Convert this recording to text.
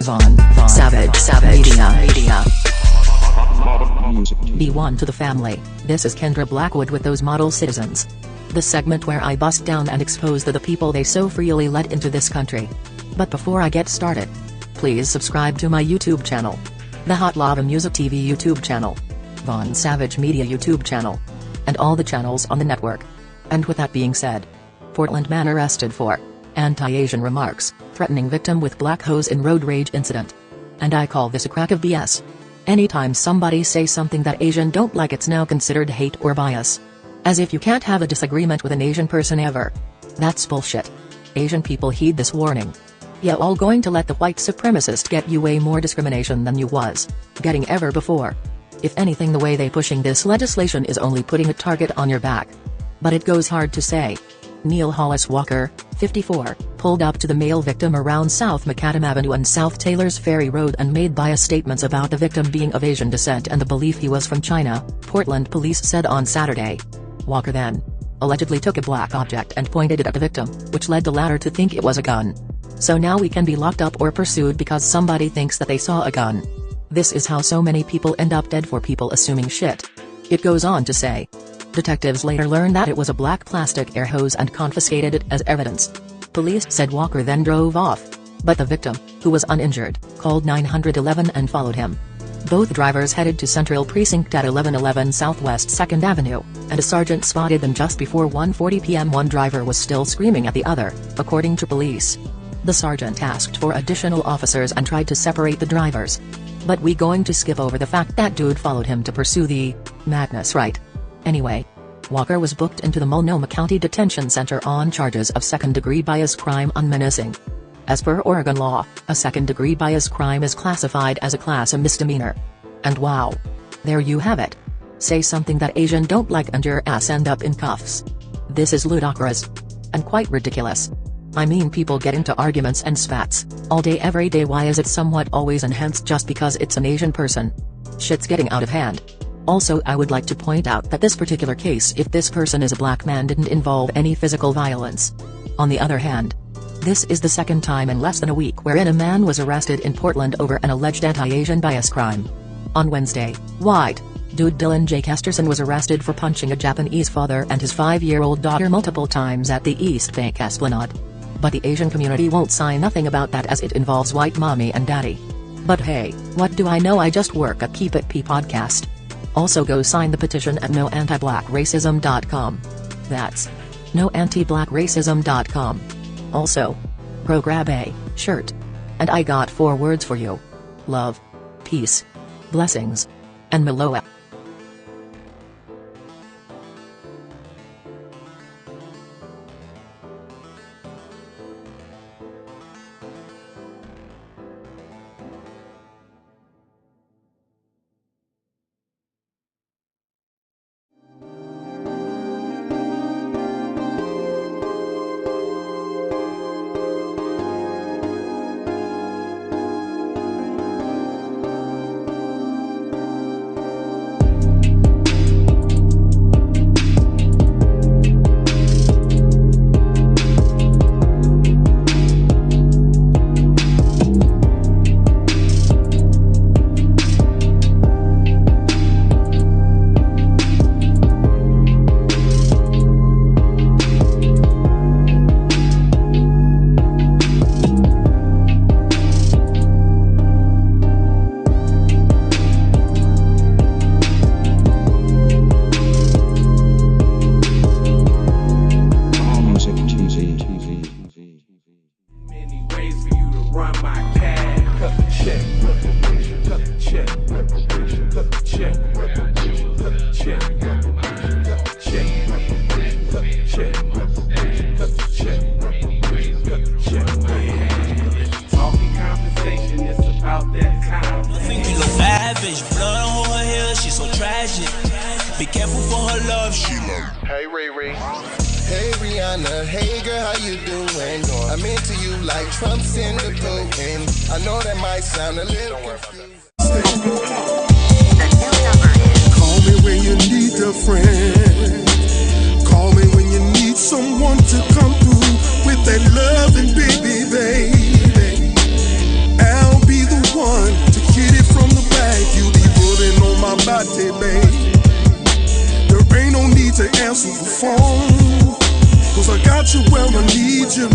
Von Savage Media. Be one to the family. This is Kendra Blackwood with those model citizens. The segment where I bust down and expose the people they so freely let into this country. But before I get started, please subscribe to my YouTube channel, the Hot Lava Music TV YouTube channel, Von Savage Media YouTube channel, and all the channels on the network. And with that being said, Portland man arrested for anti-Asian remarks, threatening victim with black hose in road rage incident. And I call this a crack of BS. Anytime somebody say something that Asian don't like, it's now considered hate or bias. As if you can't have a disagreement with an Asian person ever. That's bullshit. Asian people heed this warning. Yeah, all going to let the white supremacist get you way more discrimination than you was getting ever before. If anything, the way they pushing this legislation is only putting a target on your back. But it goes hard to say. Neal Hollis Walker, 54, pulled up to the male victim around South Macadam Avenue and South Taylor's Ferry Road and made biased statements about the victim being of Asian descent and the belief he was from China, Portland police said on Saturday. Walker then allegedly took a black object and pointed it at the victim, which led the latter to think it was a gun. So now we can be locked up or pursued because somebody thinks that they saw a gun. This is how so many people end up dead for people assuming shit. It goes on to say. Detectives later learned that it was a black plastic air hose and confiscated it as evidence. Police said Walker then drove off. But the victim, who was uninjured, called 911 and followed him. Both drivers headed to Central Precinct at 1111 Southwest 2nd Avenue, and a sergeant spotted them just before 1:40 p.m. One driver was still screaming at the other, according to police. The sergeant asked for additional officers and tried to separate the drivers. But we going to skip over the fact that dude followed him to pursue the madness, right? Anyway, Walker was booked into the Multnomah County Detention Center on charges of second-degree bias crime on menacing. As per Oregon law, a second-degree bias crime is classified as a class A misdemeanor. And wow. There you have it. Say something that Asian don't like and your ass end up in cuffs. This is ludicrous. And quite ridiculous. I mean, people get into arguments and spats all day every day. Why is it somewhat always enhanced just because it's an Asian person? Shit's getting out of hand. Also, I would like to point out that this particular case, if this person is a black man, didn't involve any physical violence. On the other hand, this is the second time in less than a week wherein a man was arrested in Portland over an alleged anti-Asian bias crime. On Wednesday, white dude Dylan J. Kesterson was arrested for punching a Japanese father and his 5-year-old daughter multiple times at the East Bank Esplanade. But the Asian community won't say nothing about that as it involves white mommy and daddy. But hey, what do I know? I just work at Keep It P podcast. Also go sign the petition at noantiblackracism.com. That's noantiblackracism.com. Also, go grab a shirt. And I got 4 words for you. Love, peace, blessings, and Meloa. Be careful for her love, she like. Hey Riri. Hey Rihanna, hey girl, how you doing? I'm into you like Trump's in the Putin. I know that might sound a little confused. Call me when you need a friend. Call me when you need someone to come through with that loving baby. I'll be me, babe. There ain't no need to answer the phone, 'cause I got you where I need you